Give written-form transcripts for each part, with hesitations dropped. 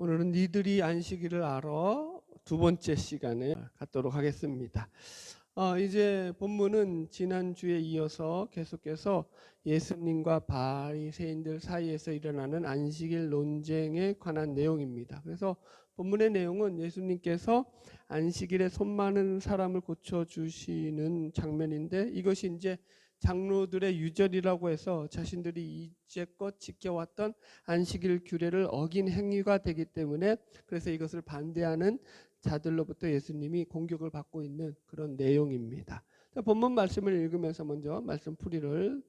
오늘은 니들이 안식일을 알아 두 번째 시간에 갖도록 하겠습니다. 이제 본문은 지난주에 이어서 계속해서 예수님과 바리새인들 사이에서 일어나는 안식일 논쟁에 관한 내용입니다. 그래서 본문의 내용은 예수님께서 안식일에 손 많은 사람을 고쳐주시는 장면인데, 이것이 이제 장로들의 유절이라고 해서 자신들이 이제껏 지켜왔던 안식일 규례를 어긴 행위가 되기 때문에, 그래서 이것을 반대하는 자들로부터 예수님이 공격을 받고 있는 그런 내용입니다. 자, 본문 말씀을 읽으면서 먼저 말씀 풀이를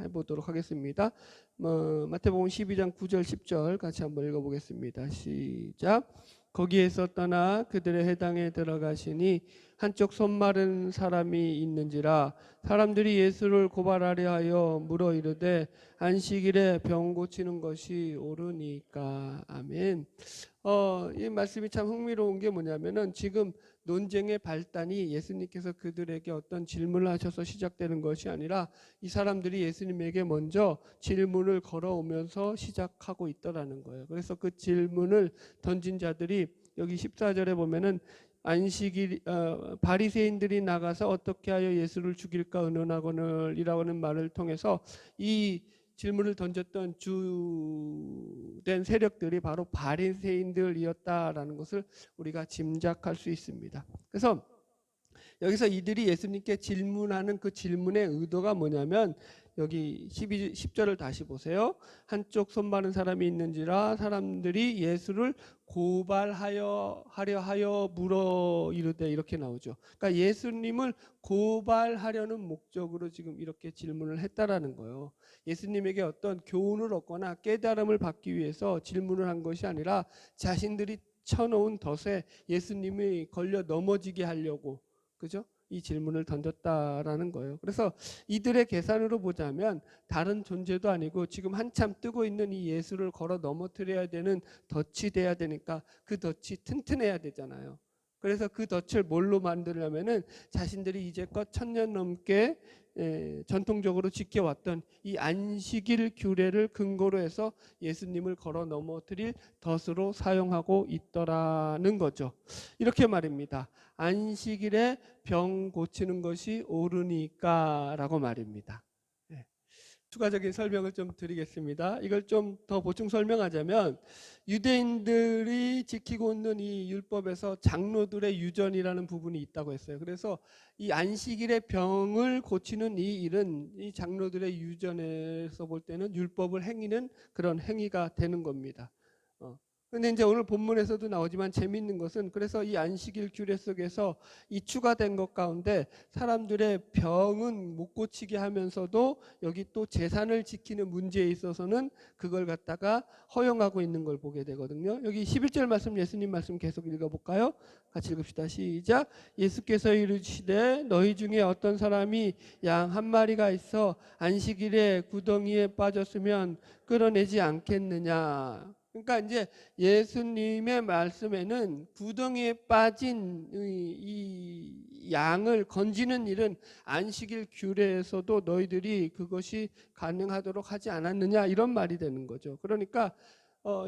해보도록 하겠습니다. 마태복음 12장 9절 10절 같이 한번 읽어보겠습니다. 시작. 거기에서 떠나 그들의 회당에 들어가시니 한쪽 손 마른 사람이 있는지라 사람들이 예수를 고발하려 하여 물어 이르되 안식일에 병 고치는 것이 옳으니까. 아멘. 이 말씀이 참 흥미로운 게 뭐냐면은, 지금 논쟁의 발단이 예수님께서 그들에게 어떤 질문을 하셔서 시작되는 것이 아니라 이 사람들이 예수님에게 먼저 질문을 걸어오면서 시작하고 있더라는 거예요. 그래서 그 질문을 던진 자들이 여기 14절에 보면은 안식일 바리새인들이 나가서 어떻게 하여 예수를 죽일까 의논하거늘이라고 하는 말을 통해서 이 질문을 던졌던 주된 세력들이 바로 바리새인들이었다라는 것을 우리가 짐작할 수 있습니다. 그래서 여기서 이들이 예수님께 질문하는 그 질문의 의도가 뭐냐면, 여기 10절을 다시 보세요. 한쪽 손 마른 사람이 있는지라 사람들이 예수를 고발하려 하여 물어 이르되, 이렇게 나오죠. 그러니까 예수님을 고발하려는 목적으로 지금 이렇게 질문을 했다라는 거예요. 예수님에게 어떤 교훈을 얻거나 깨달음을 받기 위해서 질문을 한 것이 아니라 자신들이 쳐놓은 덫에 예수님이 걸려 넘어지게 하려고, 그죠? 이 질문을 던졌다라는 거예요. 그래서 이들의 계산으로 보자면 다른 존재도 아니고 지금 한참 뜨고 있는 이 예수를 걸어 넘어뜨려야 되는 덫이 돼야 되니까 그 덫이 튼튼해야 되잖아요. 그래서 그 덫을 뭘로 만들려면은 자신들이 이제껏 1000년 넘게 전통적으로 지켜왔던 이 안식일 규례를 근거로 해서 예수님을 걸어 넘어뜨릴 덫으로 사용하고 있더라는 거죠. 이렇게 말입니다. 안식일에 병 고치는 것이 옳으니까 라고 말입니다. 추가적인 설명을 좀 드리겠습니다. 이걸 좀 더 보충 설명하자면, 유대인들이 지키고 있는 이 율법에서 장로들의 유전이라는 부분이 있다고 했어요. 그래서 이 안식일의 병을 고치는 이 일은 이 장로들의 유전에서 볼 때는 율법을 행위는 그런 행위가 되는 겁니다. 근데 이제 오늘 본문에서도 나오지만 재미있는 것은, 그래서 이 안식일 규례 속에서 이 추가된 것 가운데 사람들의 병은 못 고치게 하면서도 여기 또 제산을 지키는 문제에 있어서는 그걸 갖다가 허용하고 있는 걸 보게 되거든요. 여기 11절 말씀, 예수님 말씀 계속 읽어볼까요? 같이 읽읍시다. 시작. 예수께서 이르시되 너희 중에 어떤 사람이 양 한 마리가 있어 안식일에 구덩이에 빠졌으면 끌어내지 않겠느냐. 그러니까 이제 예수님의 말씀에는 구덩이에 빠진 이 양을 건지는 일은 안식일 규례에서도 너희들이 그것이 가능하도록 하지 않았느냐, 이런 말이 되는 거죠. 그러니까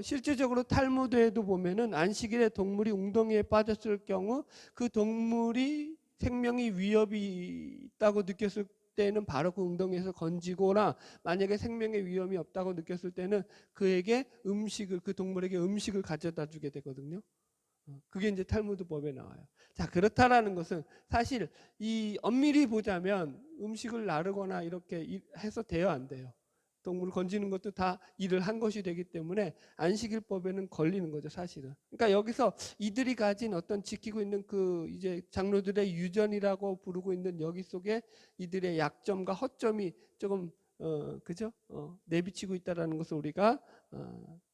실제적으로 탈무드에도 보면은 안식일에 동물이 웅덩이에 빠졌을 경우 그 동물이 생명이 위협이 있다고 느꼈을 때는 바로 그 웅덩이에서 건지거나, 만약에 생명의 위험이 없다고 느꼈을 때는 그에게 그 동물에게 음식을 가져다 주게 되거든요. 그게 이제 탈무드 법에 나와요. 자, 그렇다라는 것은 사실 이 엄밀히 보자면 음식을 나르거나 이렇게 해서 돼요, 안 돼요? 동물을 건지는 것도 다 일을 한 것이 되기 때문에 안식일법에는 걸리는 거죠, 사실은. 그러니까 여기서 이들이 가진 어떤 지키고 있는 그 이제 장로들의 유전이라고 부르고 있는 여기 속에 이들의 약점과 허점이 조금 그죠? 내비치고 있다라는 것을 우리가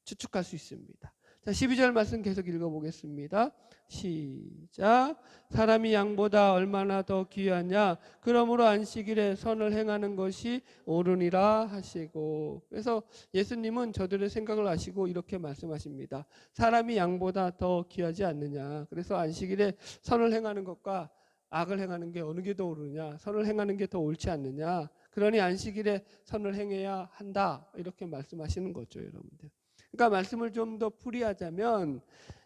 추측할 수 있습니다. 자, 12절 말씀 계속 읽어보겠습니다. 시작. 사람이 양보다 얼마나 더 귀하냐. 그러므로 안식일에 선을 행하는 것이 옳으니라 하시고. 그래서 예수님은 저들의 생각을 아시고 이렇게 말씀하십니다. 사람이 양보다 더 귀하지 않느냐. 그래서 안식일에 선을 행하는 것과 악을 행하는 게 어느 게 더 옳으냐. 선을 행하는 게 더 옳지 않느냐. 그러니 안식일에 선을 행해야 한다. 이렇게 말씀하시는 거죠, 여러분들. 그러니까 말씀을 좀 더 풀이하자면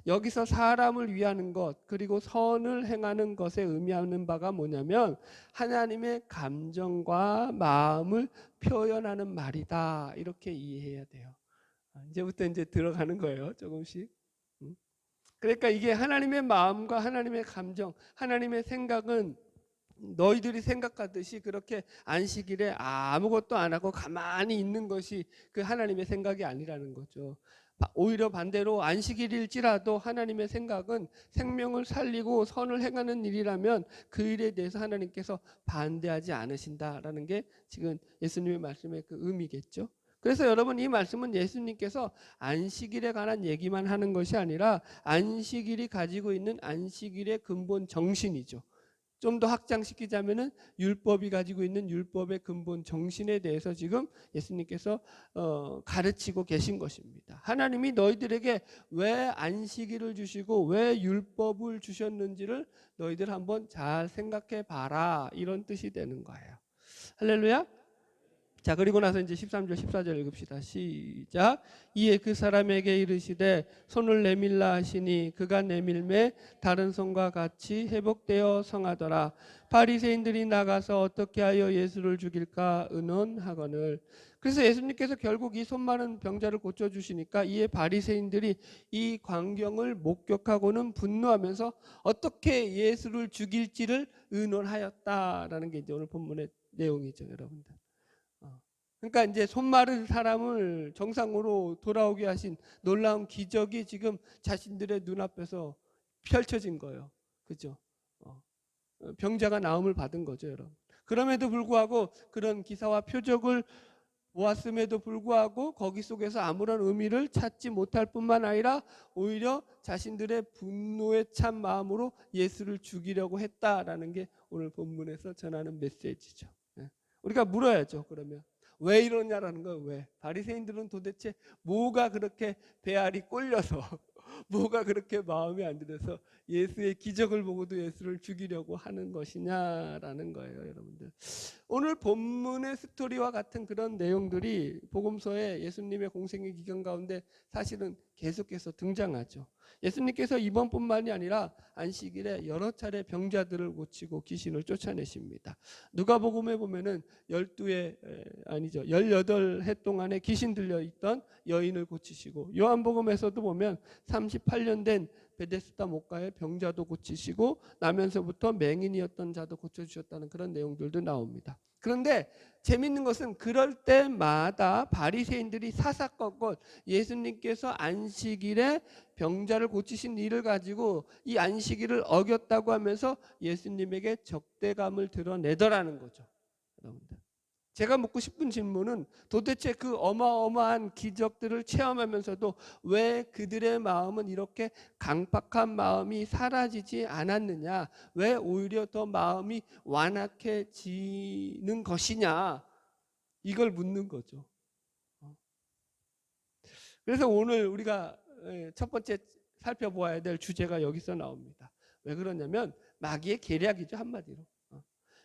여기서 사람을 위하는 것 그리고 선을 행하는 것에 의미하는 바가 뭐냐면 하나님의 감정과 마음을 표현하는 말이다. 이렇게 이해해야 돼요. 이제부터 이제 들어가는 거예요. 조금씩. 그러니까 이게 하나님의 마음과 하나님의 감정, 하나님의 생각은 너희들이 생각하듯이 그렇게 안식일에 아무것도 안 하고 가만히 있는 것이 그 하나님의 생각이 아니라는 거죠. 오히려 반대로 안식일일지라도 하나님의 생각은 생명을 살리고 선을 행하는 일이라면 그 일에 대해서 하나님께서 반대하지 않으신다라는 게 지금 예수님의 말씀의 그 의미겠죠. 그래서 여러분 이 말씀은 예수님께서 안식일에 관한 얘기만 하는 것이 아니라 안식일이 가지고 있는 안식일의 근본 정신이죠. 좀 더 확장시키자면은 율법이 가지고 있는 율법의 근본 정신에 대해서 지금 예수님께서 가르치고 계신 것입니다. 하나님이 너희들에게 왜 안식일을 주시고 왜 율법을 주셨는지를 너희들 한번 잘 생각해 봐라, 이런 뜻이 되는 거예요. 할렐루야. 자, 그리고 나서 이제 13절 14절 읽읍시다. 시작. 이에 그 사람에게 이르시되 손을 내밀라 하시니 그가 내밀매 다른 손과 같이 회복되어 성하더라. 바리새인들이 나가서 어떻게 하여 예수를 죽일까 의논하거늘. 그래서 예수님께서 결국 이 손 많은 병자를 고쳐주시니까 이에 바리새인들이 이 광경을 목격하고는 분노하면서 어떻게 예수를 죽일지를 의논하였다라는 게 이제 오늘 본문의 내용이죠, 여러분들. 그러니까 이제 손 마른 사람을 정상으로 돌아오게 하신 놀라운 기적이 지금 자신들의 눈앞에서 펼쳐진 거예요. 그죠? 병자가 나음을 받은 거죠, 여러분. 그럼에도 불구하고 그런 기사와 표적을 보았음에도 불구하고 거기 속에서 아무런 의미를 찾지 못할 뿐만 아니라 오히려 자신들의 분노에 찬 마음으로 예수를 죽이려고 했다라는 게 오늘 본문에서 전하는 메시지죠. 우리가 물어야죠. 그러면 왜 이러냐라는 거예요. 왜? 바리새인들은 도대체 뭐가 그렇게 배알이 꼴려서 뭐가 그렇게 마음에 안 들어서 예수의 기적을 보고도 예수를 죽이려고 하는 것이냐라는 거예요, 여러분들. 오늘 본문의 스토리와 같은 그런 내용들이 복음서에 예수님의 공생의 기간 가운데 사실은 계속해서 등장하죠. 예수님께서 이번뿐만이 아니라 안식일에 여러 차례 병자들을 고치고 귀신을 쫓아내십니다. 누가복음에 보면은 18해 동안에 귀신 들려 있던 여인을 고치시고, 요한복음에서도 보면 38년 된 베데스다 목가의 병자도 고치시고 나면서부터 맹인이었던 자도 고쳐주셨다는 그런 내용들도 나옵니다. 그런데 재밌는 것은 그럴 때마다 바리새인들이 사사건건 예수님께서 안식일에 병자를 고치신 일을 가지고 이 안식일을 어겼다고 하면서 예수님에게 적대감을 드러내더라는 거죠. 여러분들, 제가 묻고 싶은 질문은 도대체 그 어마어마한 기적들을 체험하면서도 왜 그들의 마음은 이렇게 강팍한 마음이 사라지지 않았느냐, 왜 오히려 더 마음이 완악해지는 것이냐, 이걸 묻는 거죠. 그래서 오늘 우리가 첫 번째 살펴보아야 될 주제가 여기서 나옵니다. 왜 그러냐면 마귀의 계략이죠, 한마디로.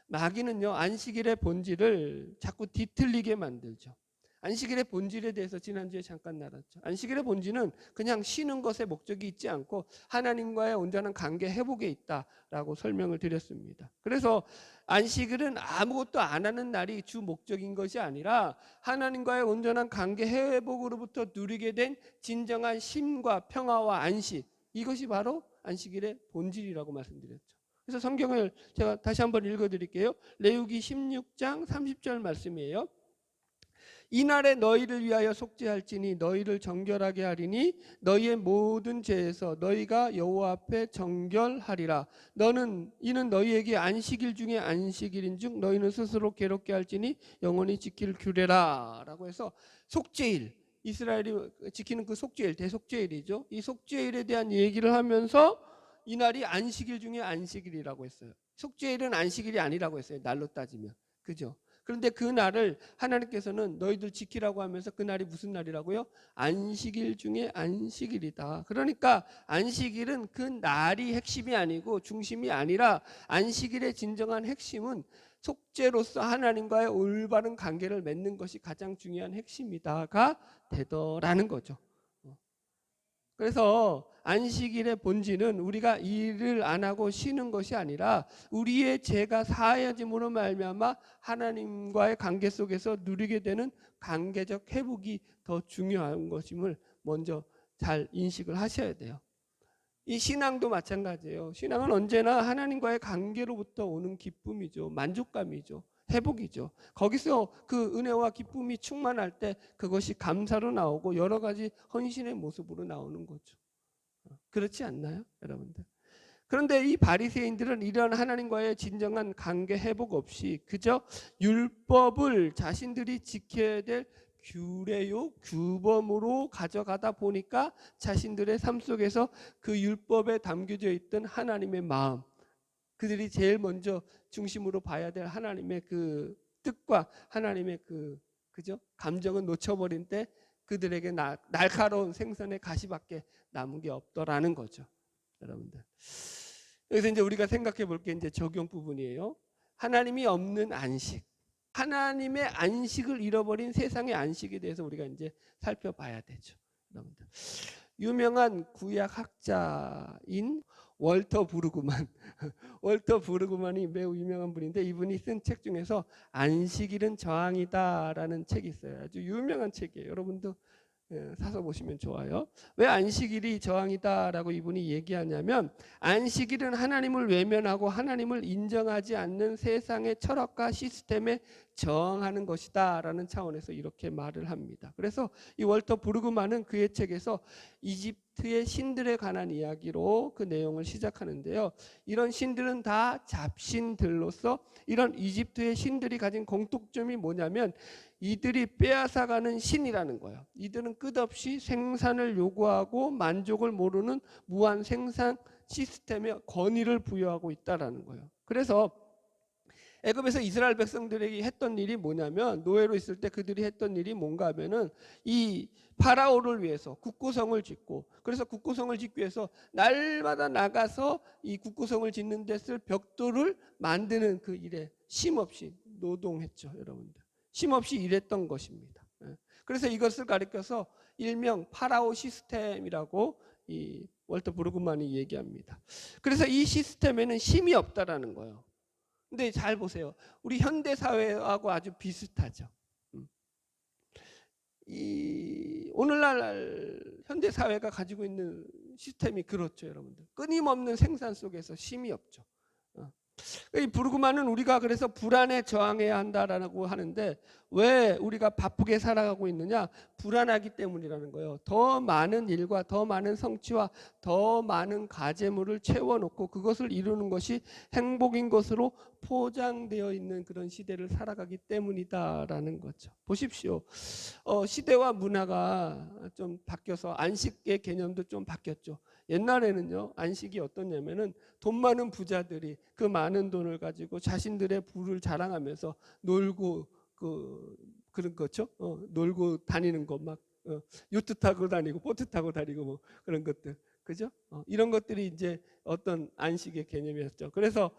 마귀는요, 안식일의 본질을 자꾸 뒤틀리게 만들죠. 안식일의 본질에 대해서 지난주에 잠깐 나눴죠. 안식일의 본질은 그냥 쉬는 것에 목적이 있지 않고 하나님과의 온전한 관계 회복에 있다라고 설명을 드렸습니다. 그래서 안식일은 아무것도 안 하는 날이 주 목적인 것이 아니라 하나님과의 온전한 관계 회복으로부터 누리게 된 진정한 쉼과 평화와 안식, 이것이 바로 안식일의 본질이라고 말씀드렸죠. 그래서 성경을 제가 다시 한번 읽어드릴게요. 레위기 16장 30절 말씀이에요. 이날에 너희를 위하여 속죄할지니 너희를 정결하게 하리니 너희의 모든 죄에서 너희가 여호와 앞에 정결하리라. 이는 너희에게 안식일 중에 안식일인즉 너희는 스스로 괴롭게 할지니 영원히 지킬 규례라. 라고 해서 속죄일, 이스라엘이 지키는 그 속죄일, 대속죄일이죠. 이 속죄일에 대한 얘기를 하면서 이날이 안식일 중에 안식일이라고 했어요. 속죄일은 안식일이 아니라고 했어요, 날로 따지면. 그죠? 그런데 그 날을 하나님께서는 너희들 지키라고 하면서 그 날이 무슨 날이라고요? 안식일 중에 안식일이다. 그러니까 안식일은 그 날이 핵심이 아니고 중심이 아니라 안식일의 진정한 핵심은 속죄로서 하나님과의 올바른 관계를 맺는 것이 가장 중요한 핵심이다가 되더라는 거죠. 그래서 안식일의 본질은 우리가 일을 안 하고 쉬는 것이 아니라 우리의 죄가 사하여짐으로 말미암아 하나님과의 관계 속에서 누리게 되는 관계적 회복이 더 중요한 것임을 먼저 잘 인식을 하셔야 돼요. 이 신앙도 마찬가지예요. 신앙은 언제나 하나님과의 관계로부터 오는 기쁨이죠. 만족감이죠. 회복이죠. 거기서 그 은혜와 기쁨이 충만할 때 그것이 감사로 나오고 여러 가지 헌신의 모습으로 나오는 거죠. 그렇지 않나요, 여러분들? 그런데 이 바리새인들은 이런 하나님과의 진정한 관계 회복 없이 그저 율법을 자신들이 지켜야 될 규례요 규범으로 가져가다 보니까 자신들의 삶 속에서 그 율법에 담겨져 있던 하나님의 마음, 그들이 제일 먼저 중심으로 봐야 될 하나님의 그 뜻과 하나님의 그죠? 감정은 놓쳐버린 때 그들에게 날카로운 생선의 가시밖에 남은 게 없더라는 거죠, 여러분들. 여기서 이제 우리가 생각해 볼 게 이제 적용 부분이에요. 하나님이 없는 안식, 하나님의 안식을 잃어버린 세상의 안식에 대해서 우리가 이제 살펴봐야 되죠, 여러분들. 유명한 구약 학자인 월터 부르그만 월터 부르그만이 매우 유명한 분인데 이분이 쓴 책 중에서 안식일은 저항이다라는 책이 있어요. 아주 유명한 책이에요. 여러분도 사서 보시면 좋아요. 왜 안식일이 저항이다라고 이분이 얘기하냐면 안식일은 하나님을 외면하고 하나님을 인정하지 않는 세상의 철학과 시스템에 저항하는 것이다라는 차원에서 이렇게 말을 합니다. 그래서 이 월터 부르그만은 그의 책에서 이집트의 신들에 관한 이야기로 그 내용을 시작하는데요. 이런 신들은 다 잡신들로서 이런 이집트의 신들이 가진 공통점이 뭐냐면 이들이 빼앗아가는 신이라는 거예요. 이들은 끝없이 생산을 요구하고 만족을 모르는 무한 생산 시스템에 권위를 부여하고 있다는 거예요. 그래서 애굽에서 이스라엘 백성들에게 했던 일이 뭐냐면 노예로 있을 때 그들이 했던 일이 뭔가 하면은 이 파라오를 위해서 국고성을 짓고, 그래서 국고성을 짓기 위해서 날마다 나가서 이 국고성을 짓는 데 쓸 벽돌을 만드는 그 일에 쉼없이 노동했죠, 여러분들. 쉼없이 일했던 것입니다. 그래서 이것을 가리켜서 일명 파라오 시스템이라고 이 월터 브루그만이 얘기합니다. 그래서 이 시스템에는 쉼이 없다라는 거예요. 근데 잘 보세요. 우리 현대 사회하고 아주 비슷하죠. 이 오늘날 현대 사회가 가지고 있는 시스템이 그렇죠, 여러분들. 끊임없는 생산 속에서 쉼이 없죠. 이 부르그만은 우리가 그래서 불안에 저항해야 한다라고 하는데 왜 우리가 바쁘게 살아가고 있느냐? 불안하기 때문이라는 거예요. 더 많은 일과 더 많은 성취와 더 많은 가제물을 채워놓고 그것을 이루는 것이 행복인 것으로 포장되어 있는 그런 시대를 살아가기 때문이다라는 거죠. 보십시오. 시대와 문화가 좀 바뀌어서 안식의 개념도 좀 바뀌었죠. 옛날에는요, 안식이 어떻냐면은 돈 많은 부자들이 그 많은 돈을 가지고 자신들의 부를 자랑하면서 놀고 그런 거죠. 놀고 다니는 거 막 요트 타고 다니고 보트 타고 다니고 뭐 그런 것들, 그죠? 이런 것들이 이제 어떤 안식의 개념이었죠. 그래서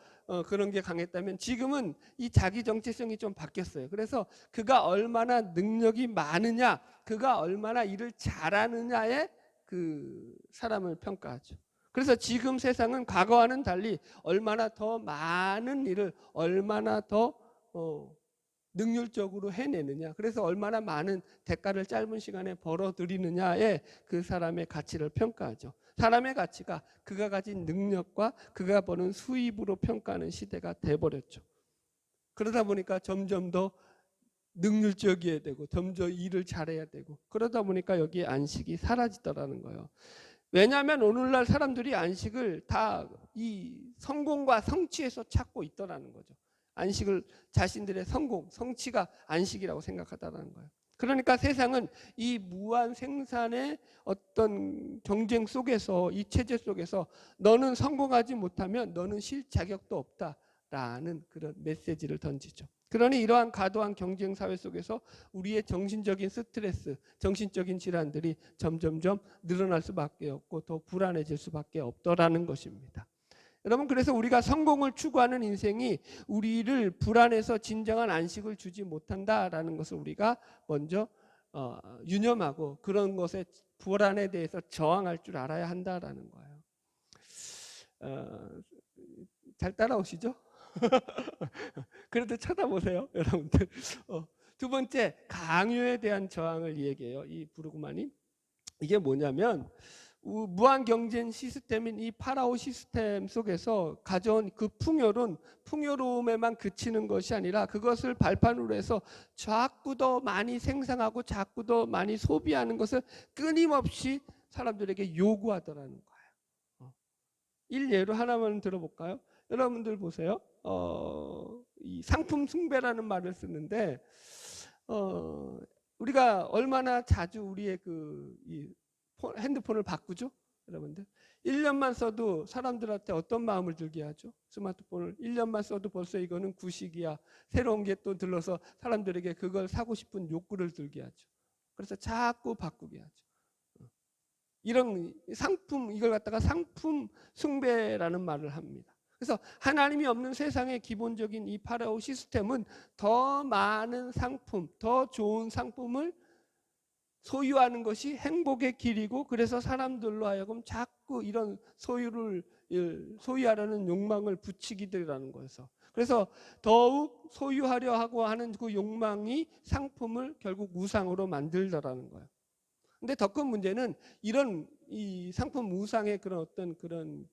그런 게 강했다면 지금은 이 자기 정체성이 좀 바뀌었어요. 그래서 그가 얼마나 능력이 많으냐, 그가 얼마나 일을 잘하느냐에 그 사람을 평가하죠. 그래서 지금 세상은 과거와는 달리 얼마나 더 많은 일을 얼마나 더 능률적으로 해내느냐, 그래서 얼마나 많은 대가를 짧은 시간에 벌어들이느냐에 그 사람의 가치를 평가하죠. 사람의 가치가 그가 가진 능력과 그가 버는 수입으로 평가하는 시대가 돼버렸죠. 그러다 보니까 점점 더 능률적이어야 되고 점점 일을 잘해야 되고, 그러다 보니까 여기 안식이 사라지더라는 거예요. 왜냐하면 오늘날 사람들이 안식을 다 이 성공과 성취에서 찾고 있더라는 거죠. 안식을 자신들의 성공, 성취가 안식이라고 생각하다라는 거예요. 그러니까 세상은 이 무한 생산의 어떤 경쟁 속에서, 이 체제 속에서 너는 성공하지 못하면 너는 쉴 자격도 없다라는 그런 메시지를 던지죠. 그러니 이러한 과도한 경쟁 사회 속에서 우리의 정신적인 스트레스, 정신적인 질환들이 점점점 늘어날 수밖에 없고 더 불안해질 수밖에 없더라는 것입니다. 여러분, 그래서 우리가 성공을 추구하는 인생이 우리를 불안해서 진정한 안식을 주지 못한다라는 것을 우리가 먼저 유념하고 그런 것에 불안에 대해서 저항할 줄 알아야 한다라는 거예요. 잘 따라오시죠? 그래도 쳐다보세요, 여러분들. 두 번째, 강요에 대한 저항을 얘기해요. 이 부르그만이. 이게 뭐냐면 무한 경쟁 시스템인 이 파라오 시스템 속에서 가져온 그 풍요로움에만 그치는 것이 아니라 그것을 발판으로 해서 자꾸 더 많이 생산하고 자꾸 더 많이 소비하는 것을 끊임없이 사람들에게 요구하더라는 거예요. 일예로 하나만 들어볼까요? 여러분들 보세요. 이 상품 숭배라는 말을 쓰는데 우리가 얼마나 자주 우리의 이 핸드폰을 바꾸죠? 여러분들 1년만 써도 사람들한테 어떤 마음을 들게 하죠? 스마트폰을 1년만 써도 벌써 이거는 구식이야, 새로운 게 또 들러서 사람들에게 그걸 사고 싶은 욕구를 들게 하죠. 그래서 자꾸 바꾸게 하죠. 이런 상품, 이걸 갖다가 상품 숭배라는 말을 합니다. 그래서 하나님이 없는 세상의 기본적인 이 파라오 시스템은 더 많은 상품, 더 좋은 상품을 소유하는 것이 행복의 길이고, 그래서 사람들로 하여금 자꾸 이런 소유하려는 욕망을 부추기더라는 거여서, 그래서 더욱 소유하려 하고 하는 그 욕망이 상품을 결국 우상으로 만들더라는 거예요. 근데 더 큰 문제는 이런 이 상품 우상의 그런 어떤 그런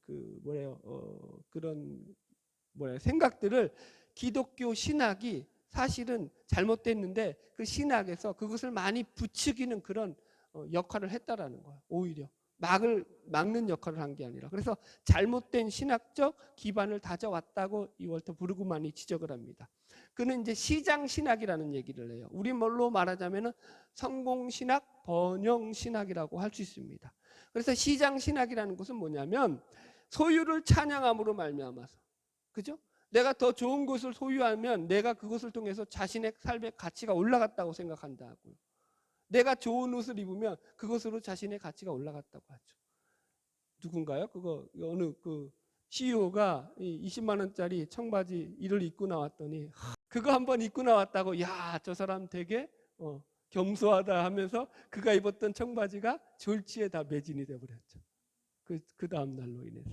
생각들을 기독교 신학이 사실은 잘못됐는데 그 신학에서 그것을 많이 부추기는 그런 역할을 했다라는 거예요. 오히려 막는 역할을 한 게 아니라. 그래서 잘못된 신학적 기반을 다져왔다고 이 월터 브루그만이 지적을 합니다. 그는 이제 시장 신학이라는 얘기를 해요. 우리말로 말하자면은 성공 신학, 번영 신학이라고 할 수 있습니다. 그래서 시장 신학이라는 것은 뭐냐면 소유를 찬양함으로 말미암아서, 그죠? 내가 더 좋은 것을 소유하면 내가 그것을 통해서 자신의 삶의 가치가 올라갔다고 생각한다고요. 내가 좋은 옷을 입으면 그것으로 자신의 가치가 올라갔다고 하죠. 누군가요? 그거 어느 그 CEO가 20만 원짜리 청바지 이를 입고 나왔더니 그거 한번 입고 나왔다고, 야, 저 사람 되게 겸손하다 하면서 그가 입었던 청바지가 졸지에 다 매진이 돼버렸죠. 그 다음 날로 인해서.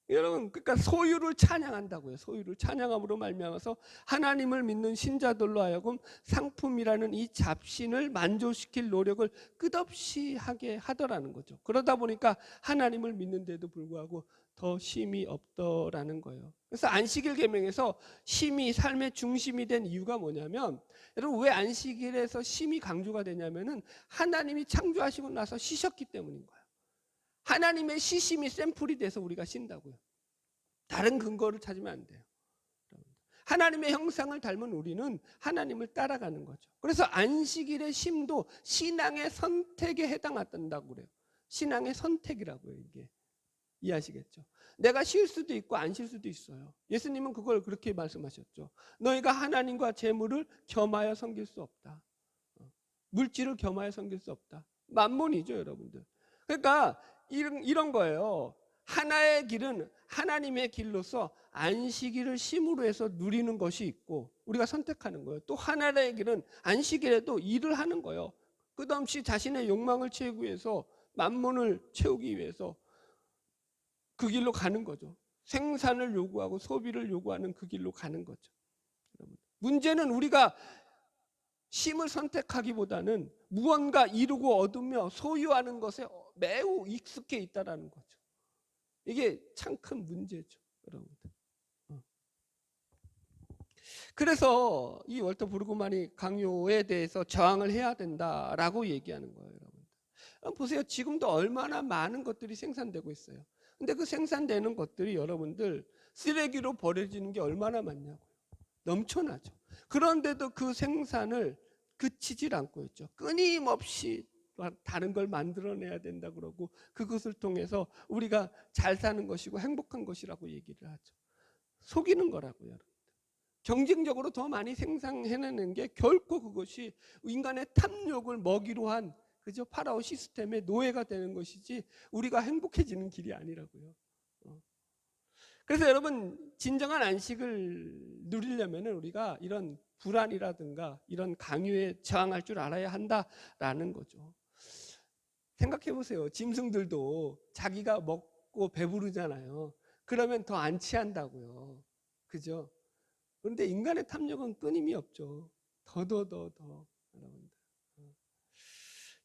여러분, 그러니까 소유를 찬양한다고요. 소유를 찬양함으로 말미암아서 하나님을 믿는 신자들로 하여금 상품이라는 이 잡신을 만족시킬 노력을 끝없이 하게 하더라는 거죠. 그러다 보니까 하나님을 믿는데도 불구하고 더 쉼이 없더라는 거예요. 그래서 안식일 계명에서 쉼이 삶의 중심이 된 이유가 뭐냐면, 여러분, 왜 안식일에서 쉼이 강조가 되냐면은 하나님이 창조하시고 나서 쉬셨기 때문인 거예요. 하나님의 쉬심이 샘플이 돼서 우리가 쉰다고요. 다른 근거를 찾으면 안 돼요. 하나님의 형상을 닮은 우리는 하나님을 따라가는 거죠. 그래서 안식일의 쉼도 신앙의 선택에 해당한다고 그래요. 신앙의 선택이라고요, 이게. 이해하시겠죠? 내가 쉴 수도 있고 안 쉴 수도 있어요. 예수님은 그걸 그렇게 말씀하셨죠. 너희가 하나님과 재물을 겸하여 섬길 수 없다. 물질을 겸하여 섬길 수 없다. 만몬이죠, 여러분들. 그러니까 이런 거예요. 하나의 길은 하나님의 길로서 안식일을 쉼으로 해서 누리는 것이 있고 우리가 선택하는 거예요. 또 하나의 길은 안식일에도 일을 하는 거예요. 끝없이 자신의 욕망을 채우기 위해서, 만몬을 채우기 위해서 그 길로 가는 거죠. 생산을 요구하고 소비를 요구하는 그 길로 가는 거죠. 문제는 우리가 쉼을 선택하기보다는 무언가 이루고 얻으며 소유하는 것에 매우 익숙해 있다는 거죠. 이게 참 큰 문제죠, 여러분들. 그래서 이 월터 브루그만이 강요에 대해서 저항을 해야 된다라고 얘기하는 거예요, 여러분들. 보세요, 지금도 얼마나 많은 것들이 생산되고 있어요. 근데 그 생산되는 것들이 여러분들 쓰레기로 버려지는 게 얼마나 많냐고요. 넘쳐나죠. 그런데도 그 생산을 그치질 않고 있죠. 끊임없이 다른 걸 만들어내야 된다 그러고 그것을 통해서 우리가 잘 사는 것이고 행복한 것이라고 얘기를 하죠. 속이는 거라고요, 여러분. 경쟁적으로 더 많이 생산해내는 게 결코 그것이 인간의 탐욕을 먹이로 한, 그죠? 파라오 시스템의 노예가 되는 것이지 우리가 행복해지는 길이 아니라고요. 그래서 여러분, 진정한 안식을 누리려면 우리가 이런 불안이라든가 이런 강요에 저항할 줄 알아야 한다라는 거죠. 생각해 보세요. 짐승들도 자기가 먹고 배부르잖아요. 그러면 더 안 취한다고요. 그죠? 그런데 인간의 탐욕은 끊임이 없죠. 더. 여러분들.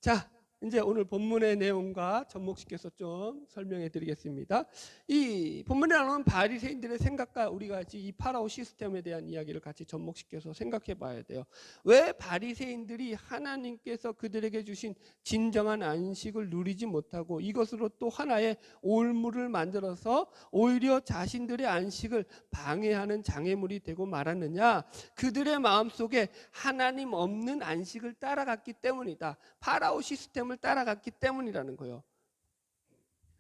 자, 이제 오늘 본문의 내용과 접목시켜서 좀 설명해 드리겠습니다. 이 본문에 나오는 바리새인들의 생각과 우리가 같이 이 파라오 시스템에 대한 이야기를 같이 접목시켜서 생각해 봐야 돼요. 왜 바리새인들이 하나님께서 그들에게 주신 진정한 안식을 누리지 못하고 이것으로 또 하나의 올무를 만들어서 오히려 자신들의 안식을 방해하는 장애물이 되고 말았느냐? 그들의 마음속에 하나님 없는 안식을 따라갔기 때문이다. 파라오 시스템을 따라갔기 때문이라는 거예요.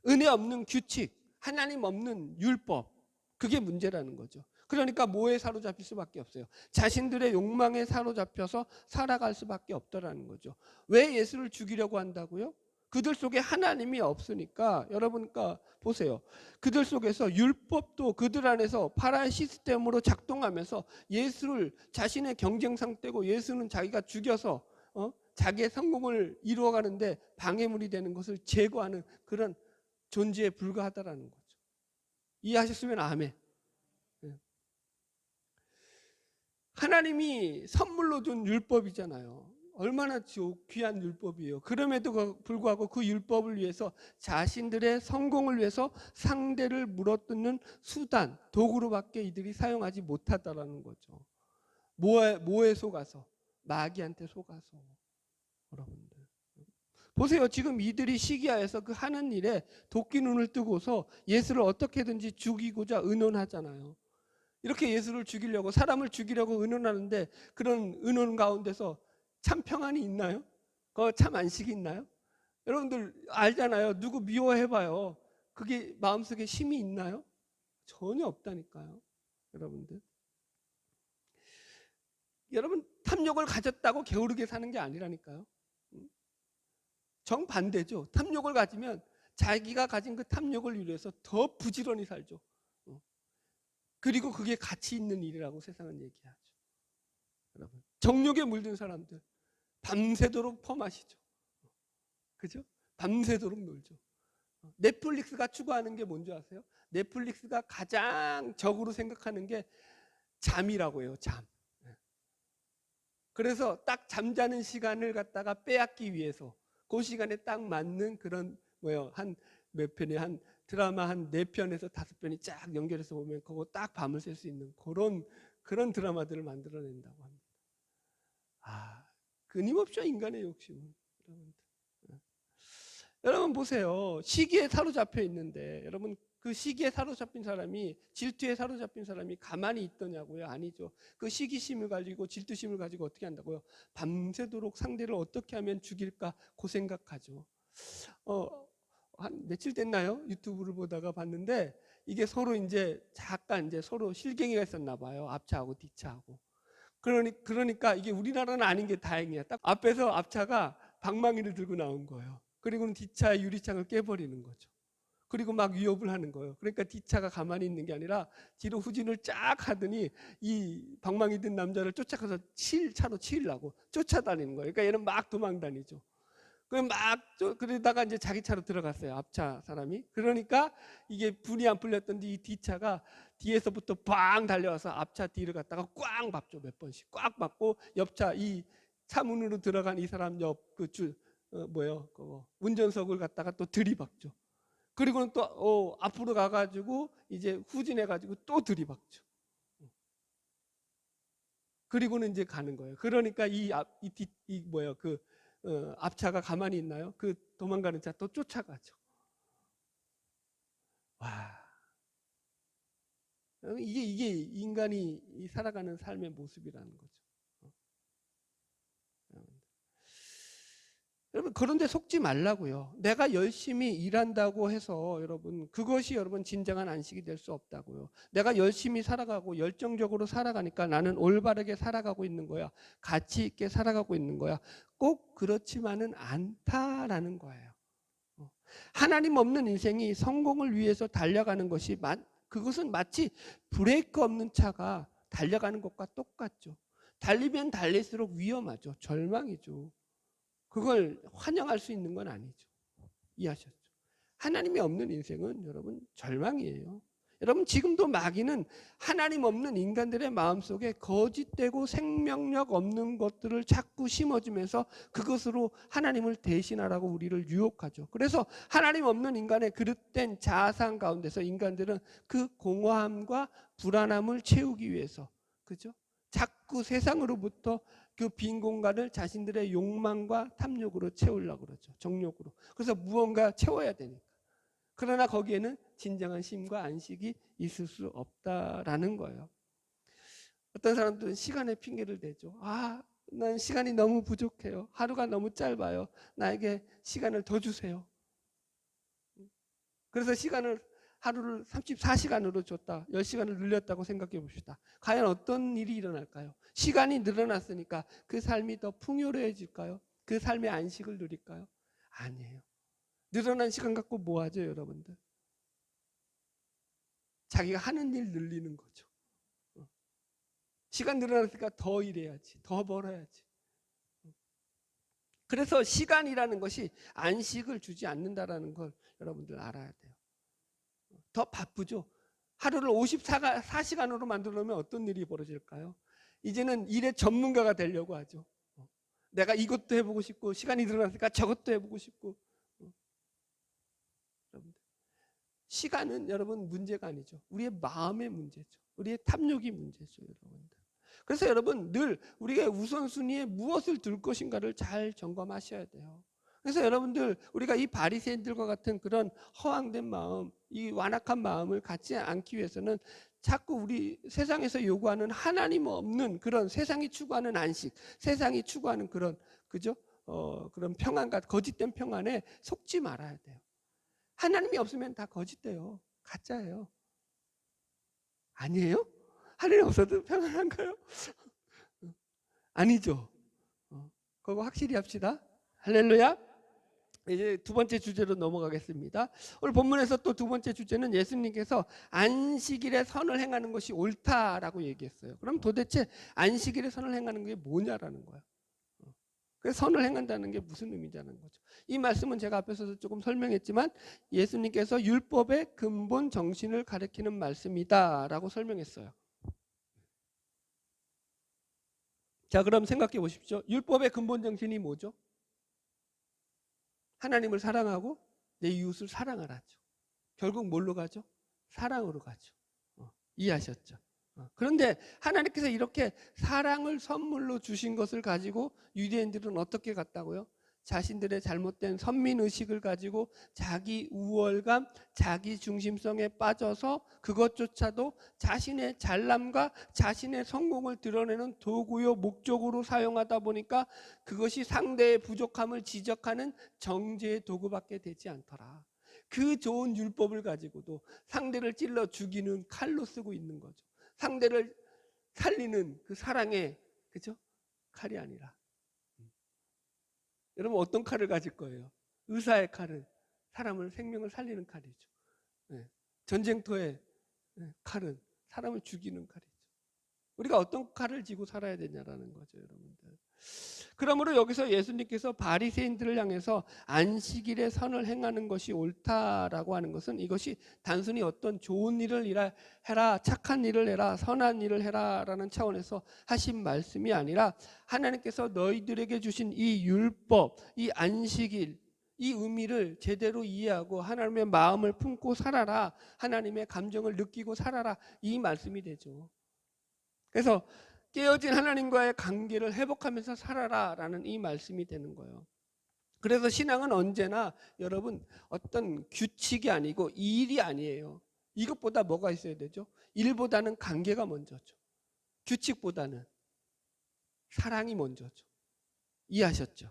은혜 없는 규칙, 하나님 없는 율법, 그게 문제라는 거죠. 그러니까 뭐에 사로잡힐 수밖에 없어요. 자신들의 욕망에 사로잡혀서 살아갈 수밖에 없더라는 거죠. 왜 예수를 죽이려고 한다고요? 그들 속에 하나님이 없으니까. 여러분과 보세요. 그들 속에서 율법도 그들 안에서 파라오 시스템으로 작동하면서 예수를 자신의 경쟁상 떼고 예수는 자기가 죽여서 자기의 성공을 이루어가는데 방해물이 되는 것을 제거하는 그런 존재에 불과하다라는 거죠. 이해하셨으면 아멘. 하나님이 선물로 준 율법이잖아요. 얼마나 귀한 율법이에요. 그럼에도 불구하고 그 율법을 위해서 자신들의 성공을 위해서 상대를 물어뜯는 수단, 도구로밖에 이들이 사용하지 못하다라는 거죠. 뭐에 속아서? 마귀한테 속아서. 여러분들 보세요. 지금 이들이 시기하여서 그 하는 일에 도끼 눈을 뜨고서 예수를 어떻게든지 죽이고자 의논하잖아요. 이렇게 예수를 죽이려고, 사람을 죽이려고 의논하는데 그런 의논 가운데서 참 평안이 있나요? 참 안식이 있나요? 여러분들 알잖아요. 누구 미워해봐요. 그게 마음속에 힘이 있나요? 전혀 없다니까요. 여러분들 탐욕을 가졌다고 게으르게 사는 게 아니라니까요. 정반대죠. 탐욕을 가지면 자기가 가진 그 탐욕을 위해서 더 부지런히 살죠. 그리고 그게 가치 있는 일이라고 세상은 얘기하죠. 여러분, 정욕에 물든 사람들 밤새도록 퍼마시죠. 그죠? 밤새도록 놀죠. 넷플릭스가 추구하는 게 뭔지 아세요? 넷플릭스가 가장 적으로 생각하는 게 잠이라고 해요. 잠. 그래서 딱 잠자는 시간을 갖다가 빼앗기 위해서 그 시간에 딱 맞는 그런 한 몇 편의 한 드라마 한 4편에서 5편이 쫙 연결해서 보면 그거 딱 밤을 샐 수 있는 그런 드라마들을 만들어낸다고 합니다. 끊임없죠, 인간의 욕심은. 여러분 보세요. 시기에 사로잡혀 있는데 여러분 그 시기에 사로잡힌 사람이, 질투에 사로잡힌 사람이 가만히 있더냐고요? 아니죠. 그 시기심을 가지고, 질투심을 가지고 어떻게 한다고요? 밤새도록 상대를 어떻게 하면 죽일까 그 생각하죠. 한 며칠 됐나요? 유튜브를 보다가 봤는데 이게 서로 이제 잠깐 이제 서로 실갱이가 있었나 봐요. 앞차하고 뒷차하고. 그러니까 이게 우리나라는 아닌 게 다행이야. 딱 앞에서 앞차가 방망이를 들고 나온 거예요. 그리고는 뒷차의 유리창을 깨버리는 거죠. 그리고 막 위협을 하는 거예요. 그러니까 뒷차가 가만히 있는 게 아니라 뒤로 후진을 쫙 하더니 이 방망이 든 남자를 쫓아가서 차로 치려고 쫓아다니는 거예요. 그러니까 얘는 막 도망다니죠. 그러다가 이제 자기 차로 들어갔어요. 앞차 사람이. 그러니까 이게 분이 안 풀렸던데 이 뒷차가 뒤에서부터 빵 달려와서 앞차 뒤를 갖다가 꽉 밟죠. 몇 번씩 꽉 밟고 옆차 이 차 문으로 들어간 이 사람 옆 운전석을 갖다가 또 들이박죠. 그리고는 또 앞으로 가가지고 이제 후진해가지고 또 들이박죠. 그리고는 이제 가는 거예요. 그러니까 앞차가 가만히 있나요? 그 도망가는 차 또 쫓아가죠. 와, 이게 인간이 살아가는 삶의 모습이라는 거죠. 여러분 그런데 속지 말라고요. 내가 열심히 일한다고 해서 그것이 진정한 안식이 될 수 없다고요. 내가 열심히 살아가고 열정적으로 살아가니까 나는 올바르게 살아가고 있는 거야. 가치 있게 살아가고 있는 거야. 꼭 그렇지만은 않다라는 거예요. 하나님 없는 인생이 성공을 위해서 달려가는 것이 그것은 마치 브레이크 없는 차가 달려가는 것과 똑같죠. 달리면 달릴수록 위험하죠. 절망이죠. 그걸 환영할 수 있는 건 아니죠. 이해하셨죠? 하나님이 없는 인생은 여러분 절망이에요. 여러분 지금도 마귀는 하나님 없는 인간들의 마음속에 거짓되고 생명력 없는 것들을 자꾸 심어주면서 그것으로 하나님을 대신하라고 우리를 유혹하죠. 그래서 하나님 없는 인간의 그릇된 자아상 가운데서 인간들은 그 공허함과 불안함을 채우기 위해서, 그죠? 자꾸 세상으로부터 그 빈 공간을 자신들의 욕망과 탐욕으로 채우려고 그러죠. 정욕으로. 그래서 무언가 채워야 되니까. 그러나 거기에는 진정한 쉼과 안식이 있을 수 없다라는 거예요. 어떤 사람들은 시간의 핑계를 대죠. 난 시간이 너무 부족해요. 하루가 너무 짧아요. 나에게 시간을 더 주세요. 그래서 하루를 34시간으로 줬다. 10시간을 늘렸다고 생각해 봅시다. 과연 어떤 일이 일어날까요? 시간이 늘어났으니까 그 삶이 더 풍요로워질까요? 그 삶의 안식을 누릴까요? 아니에요. 늘어난 시간 갖고 뭐 하죠, 여러분들? 자기가 하는 일 늘리는 거죠. 시간 늘어났으니까 더 일해야지, 더 벌어야지. 그래서 시간이라는 것이 안식을 주지 않는다라는 걸 여러분들 알아야 돼요. 더 바쁘죠. 하루를 54시간으로 만들어 놓으면 어떤 일이 벌어질까요? 이제는 일의 전문가가 되려고 하죠. 내가 이것도 해보고 싶고, 시간이 늘어났으니까 저것도 해보고 싶고. 시간은 여러분 문제가 아니죠. 우리의 마음의 문제죠. 우리의 탐욕이 문제죠, 여러분들. 그래서 여러분 늘 우리가 우선순위에 무엇을 둘 것인가를 잘 점검하셔야 돼요. 그래서 여러분들 우리가 이 바리새인들과 같은 그런 허황된 마음, 이 완악한 마음을 갖지 않기 위해서는 자꾸 우리 세상에서 요구하는 하나님 없는 그런 세상이 추구하는 안식, 세상이 추구하는 그런 그죠? 그런 평안과 거짓된 평안에 속지 말아야 돼요. 하나님이 없으면 다 거짓돼요. 가짜예요. 아니에요? 하나님 없어도 평안한가요? 아니죠. 그거 확실히 합시다. 할렐루야. 이제 두 번째 주제로 넘어가겠습니다. 오늘 본문에서 또 두 번째 주제는 예수님께서 안식일에 선을 행하는 것이 옳다라고 얘기했어요. 그럼 도대체 안식일에 선을 행하는 게 뭐냐라는 거예요. 그래서 선을 행한다는 게 무슨 의미냐는 거죠. 이 말씀은 제가 앞에서도 조금 설명했지만 예수님께서 율법의 근본 정신을 가리키는 말씀이다라고 설명했어요. 자, 그럼 생각해 보십시오. 율법의 근본 정신이 뭐죠? 하나님을 사랑하고 내 이웃을 사랑하라죠. 결국 뭘로 가죠? 사랑으로 가죠. 이해하셨죠? 그런데 하나님께서 이렇게 사랑을 선물로 주신 것을 가지고 유대인들은 어떻게 갔다고요? 자신들의 잘못된 선민의식을 가지고 자기 우월감, 자기 중심성에 빠져서 그것조차도 자신의 잘남과 자신의 성공을 드러내는 도구요 목적으로 사용하다 보니까 그것이 상대의 부족함을 지적하는 정죄의 도구밖에 되지 않더라. 그 좋은 율법을 가지고도 상대를 찔러 죽이는 칼로 쓰고 있는 거죠. 상대를 살리는 그 사랑의, 그죠? 칼이 아니라. 여러분 어떤 칼을 가질 거예요? 의사의 칼은 사람을 생명을 살리는 칼이죠. 전쟁터의 칼은 사람을 죽이는 칼이죠. 우리가 어떤 칼을 쥐고 살아야 되냐라는 거죠, 여러분들. 그러므로 여기서 예수님께서 바리새인들을 향해서 안식일에 선을 행하는 것이 옳다라고 하는 것은 이것이 단순히 어떤 좋은 일을 해라, 착한 일을 해라, 선한 일을 해라라는 차원에서 하신 말씀이 아니라 하나님께서 너희들에게 주신 이 율법, 이 안식일, 이 의미를 제대로 이해하고 하나님의 마음을 품고 살아라, 하나님의 감정을 느끼고 살아라, 이 말씀이 되죠. 그래서 깨어진 하나님과의 관계를 회복하면서 살아라라는 이 말씀이 되는 거예요. 그래서 신앙은 언제나 여러분 어떤 규칙이 아니고 일이 아니에요. 이것보다 뭐가 있어야 되죠? 일보다는 관계가 먼저죠. 규칙보다는 사랑이 먼저죠. 이해하셨죠?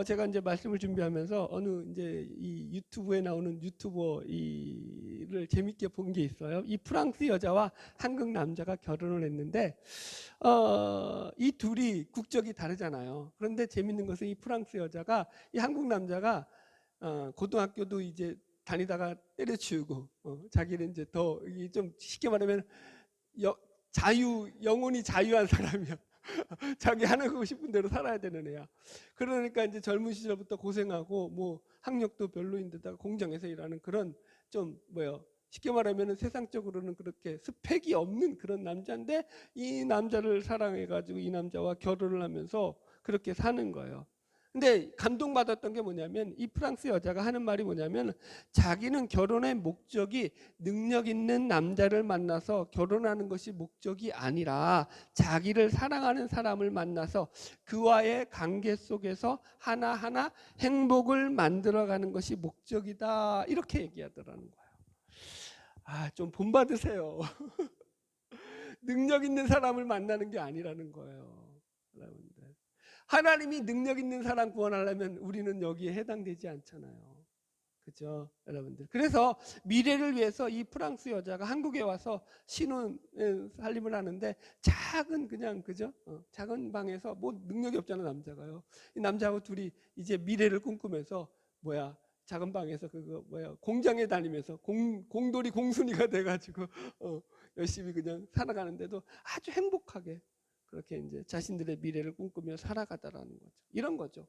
제가 이제 말씀을 준비하면서 어느 이제 이 유튜브에 나오는 유튜버를 재밌게 본 게 있어요. 이 프랑스 여자와 한국 남자가 결혼을 했는데 이 둘이 국적이 다르잖아요. 그런데 재밌는 것은 이 프랑스 여자가 이 한국 남자가 고등학교도 이제 다니다가 때려치우고 자기는 이제 더 좀 쉽게 말하면 영혼이 자유한 사람이야. 자기 하고 싶은 대로 살아야 되는 애야. 그러니까 이제 젊은 시절부터 고생하고 뭐 학력도 별로인데다가 공장에서 일하는 그런 좀 쉽게 말하면 세상적으로는 그렇게 스펙이 없는 그런 남자인데 이 남자를 사랑해가지고 이 남자와 결혼을 하면서 그렇게 사는 거예요. 근데 감동받았던 게 뭐냐면 이 프랑스 여자가 하는 말이 뭐냐면 자기는 결혼의 목적이 능력 있는 남자를 만나서 결혼하는 것이 목적이 아니라 자기를 사랑하는 사람을 만나서 그와의 관계 속에서 하나하나 행복을 만들어가는 것이 목적이다, 이렇게 얘기하더라는 거예요. 좀 본받으세요. 능력 있는 사람을 만나는 게 아니라는 거예요, 여러분들. 하나님이 능력 있는 사람 구원하려면 우리는 여기에 해당되지 않잖아요. 그죠, 여러분들. 그래서 미래를 위해서 이 프랑스 여자가 한국에 와서 신혼 살림을 하는데 작은 그죠? 작은 방에서 뭐 능력이 없잖아, 남자가요. 이 남자하고 둘이 이제 미래를 꿈꾸면서 작은 방에서 공장에 다니면서 공돌이 공순이가 돼가지고 열심히 그냥 살아가는데도 아주 행복하게 그렇게 이제 자신들의 미래를 꿈꾸며 살아가다라는 거죠. 이런 거죠.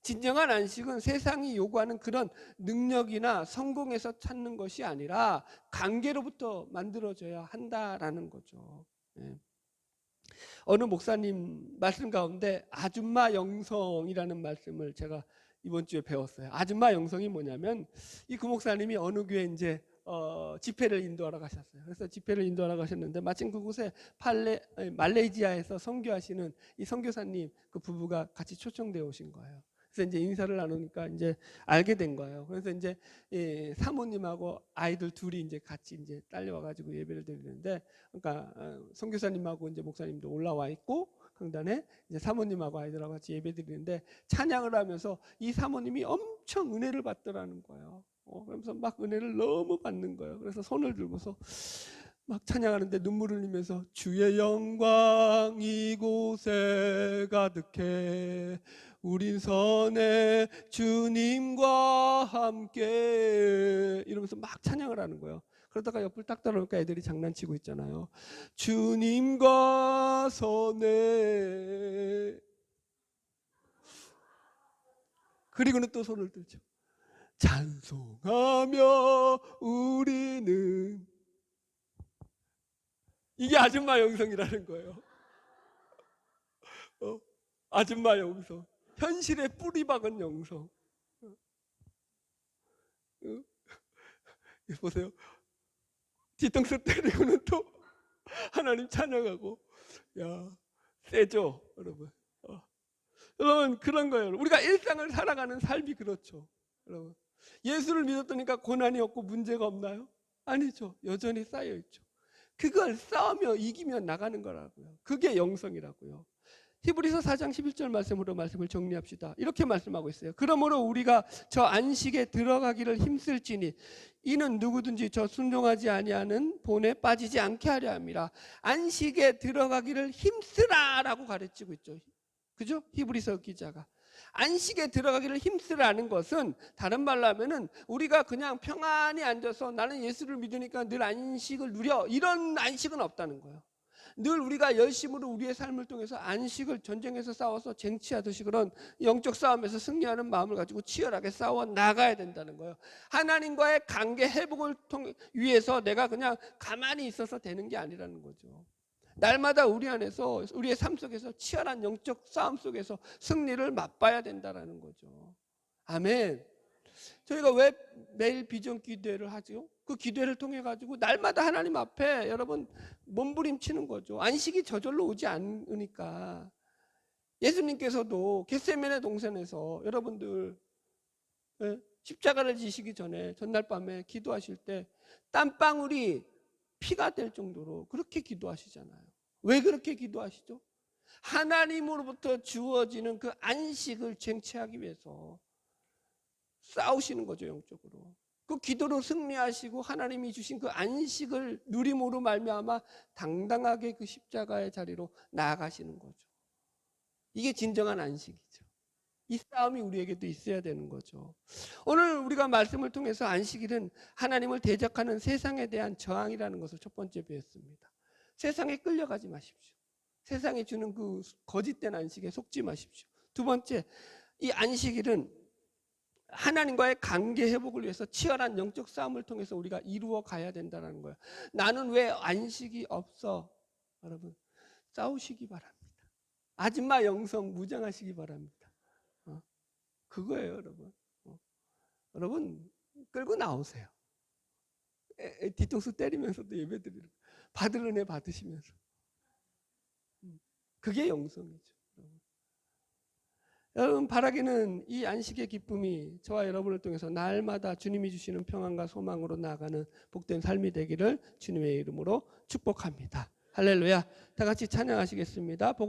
진정한 안식은 세상이 요구하는 그런 능력이나 성공에서 찾는 것이 아니라 관계로부터 만들어져야 한다라는 거죠. 예. 어느 목사님 말씀 가운데 아줌마 영성이라는 말씀을 제가 이번 주에 배웠어요. 아줌마 영성이 뭐냐면 그 목사님이 어느 교회 이제 집회를 인도하러 가셨어요. 그래서 집회를 인도하러 가셨는데 마침 그곳에 말레이시아에서 선교하시는 이 선교사님 그 부부가 같이 초청되어 오신 거예요. 그래서 이제 인사를 나누니까 이제 알게 된 거예요. 그래서 이제 사모님하고 아이들 둘이 이제 같이 이제 딸려와가지고 예배를 드리는데, 그러니까 선교사님하고 이제 목사님도 올라와 있고 강단에 이제 사모님하고 아이들하고 같이 예배 드리는데 찬양을 하면서 이 사모님이 엄청 은혜를 받더라는 거예요. 그러면서 막 은혜를 너무 받는 거예요. 그래서 손을 들고서 막 찬양하는데 눈물을 흘리면서 주의 영광 이곳에 가득해 우린 선해 주님과 함께, 이러면서 막 찬양을 하는 거예요. 그러다가 옆을 딱 따라오니까 애들이 장난치고 있잖아요. 주님과 선해. 그리고는 또 손을 들죠. 찬송하며 우리는. 이게 아줌마 영성이라는 거예요. 아줌마 영성. 현실에 뿌리 박은 영성. 보세요. 뒤통수 때리고는 또 하나님 찬양하고. 야, 세죠, 여러분. 여러분, 그런 거예요. 우리가 일상을 살아가는 삶이 그렇죠, 여러분. 예수를 믿었다니까 고난이 없고 문제가 없나요? 아니죠. 여전히 쌓여 있죠. 그걸 싸우며 이기며 나가는 거라고요. 그게 영성이라고요. 히브리서 4장 11절 말씀으로 말씀을 정리합시다. 이렇게 말씀하고 있어요. 그러므로 우리가 저 안식에 들어가기를 힘쓸지니 이는 누구든지 저 순종하지 아니하는 본에 빠지지 않게 하려 함이라. 안식에 들어가기를 힘쓰라라고 가르치고 있죠. 그죠? 히브리서 기자가. 안식에 들어가기를 힘쓰라는 것은 다른 말로 하면은 우리가 그냥 평안히 앉아서 나는 예수를 믿으니까 늘 안식을 누려, 이런 안식은 없다는 거예요. 늘 우리가 열심으로 우리의 삶을 통해서 안식을, 전쟁에서 싸워서 쟁취하듯이 그런 영적 싸움에서 승리하는 마음을 가지고 치열하게 싸워 나가야 된다는 거예요. 하나님과의 관계 회복을 위해서 내가 그냥 가만히 있어서 되는 게 아니라는 거죠. 날마다 우리 안에서, 우리의 삶 속에서 치열한 영적 싸움 속에서 승리를 맛봐야 된다는 거죠. 아멘. 저희가 왜 매일 비전 기도회를 하죠? 그 기도회를 통해 가지고 날마다 하나님 앞에 여러분 몸부림치는 거죠. 안식이 저절로 오지 않으니까. 예수님께서도 겟세마네 동산에서 여러분들 십자가를 지시기 전에 전날 밤에 기도하실 때 땀방울이 피가 될 정도로 그렇게 기도하시잖아요. 왜 그렇게 기도하시죠? 하나님으로부터 주어지는 그 안식을 쟁취하기 위해서 싸우시는 거죠, 영적으로. 그 기도로 승리하시고 하나님이 주신 그 안식을 누림으로 말미암아 당당하게 그 십자가의 자리로 나아가시는 거죠. 이게 진정한 안식이죠. 이 싸움이 우리에게도 있어야 되는 거죠. 오늘 우리가 말씀을 통해서 안식일은 하나님을 대적하는 세상에 대한 저항이라는 것을 첫 번째 배웠습니다. 세상에 끌려가지 마십시오. 세상이 주는 그 거짓된 안식에 속지 마십시오. 두 번째, 이 안식일은 하나님과의 관계 회복을 위해서 치열한 영적 싸움을 통해서 우리가 이루어 가야 된다는 거예요. 나는 왜 안식이 없어? 여러분, 싸우시기 바랍니다. 아줌마 영성 무장하시기 바랍니다. 그거예요, 여러분. 여러분 끌고 나오세요. 뒤통수 때리면서도 예배드리는 받을 은혜 받으시면서. 그게 영성이죠. 여러분 바라기는 이 안식의 기쁨이 저와 여러분을 통해서 날마다 주님이 주시는 평안과 소망으로 나아가는 복된 삶이 되기를 주님의 이름으로 축복합니다. 할렐루야. 다 같이 찬양하시겠습니다.